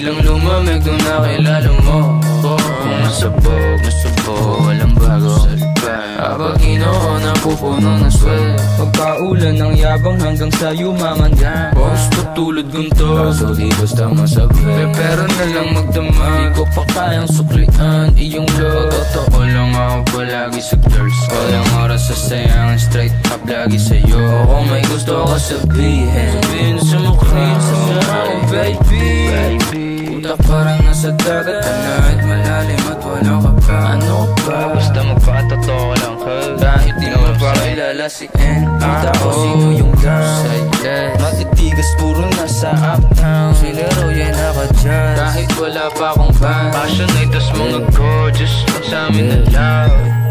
Biglang lumamig nung nakilala mo. Kung nasabog, walang bago. Habang ginoo napupuno ng swel. Pagpaulan ng yabang hanggang sa yumaman ka. Boss, patulad gunto, kaso di basta masabi. Pero na lang magdama, di ko pa kayang suklian iyong love. Totoo lang ako palagi sa girls. Walang oras sa sayangan, straight up lagi sa'yo. Kung may gusto ka sabihin sa mukha oh baby, puta parang nasa dagat na malalim at wala ka pa. Ano ba? Basta magpatotoo lang ka. Kahit di mo pa kilala si N.A. O sino yung down? Matitigas puro nasa uptown. Sila raw yan naka-jazz. Kahit wala pa akong band. Passionate tas mga gorgeous lang sa amin na loud.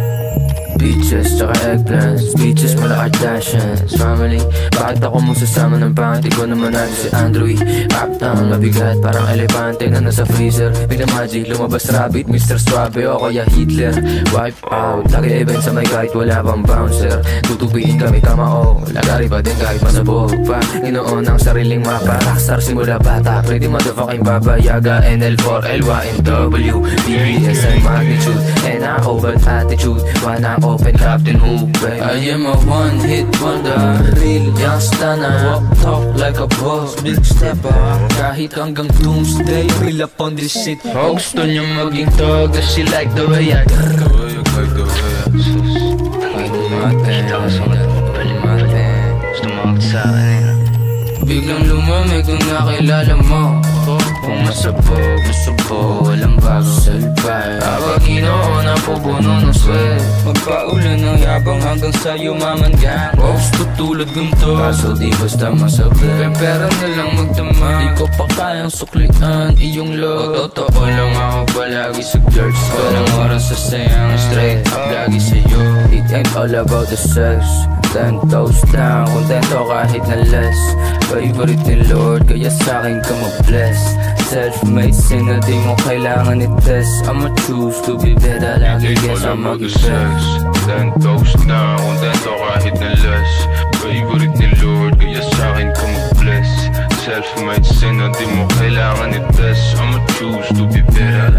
Beaches, tsaka eggplants. Beaches, mala Kardashians. Family, bakit ako mong sasama ng pangit? Ikaw naman natin si Andrew. Uptown, mabigat, parang elepante na nasa freezer. Bigla magic, lumabas rabbit, Mr. Suave o kaya Hitler. Wipe out, lagi event sa may kahit wala pang bouncer. Tutubiin kami kamao, lagari pa din kahit masabog pa. Inoon ang sariling mapa, rockstar simula bata. Pretty motherfucking Baba Yaga, NL4, LYNW, BBS and magnitude, NAO but attitude, wanna open Captain Hook, baby. I am a one-hit wonder, real youngster na walk talk like a boss, big stepper. Kahit hanggang doomsday, real up on this shit. Oh, gusto niya maging tog, does she like the way I biglang lumamig nung nakilala mo. Kung masabog, walang bago. Habang ginoo napupuno ng swel. Magpaulan ng yabang hanggang sa yumaman gang. Boss, tutulad gunto, kaso di basta masabi. Pero na lang magdama, di ko pa kayang suklian iyong love. Totoo lang ako palagi sa girls. Walang oras sa sayangan, straight up lagi sa'yo. It ain't all about the sex. 10 toes down, kontento kahit na less. Favorite ni Lord, kaya sa'kin ka mag-bless. Self-made sin na di mo kailangan i-test. I'ma choose to be better, lagi guess I'm mag-sex. 10 toes down, kontento kahit na less. Favorite ni Lord, kaya sa'kin ka mag-bless. Self-made sin na di mo kailangan i-test. I'ma choose to be better,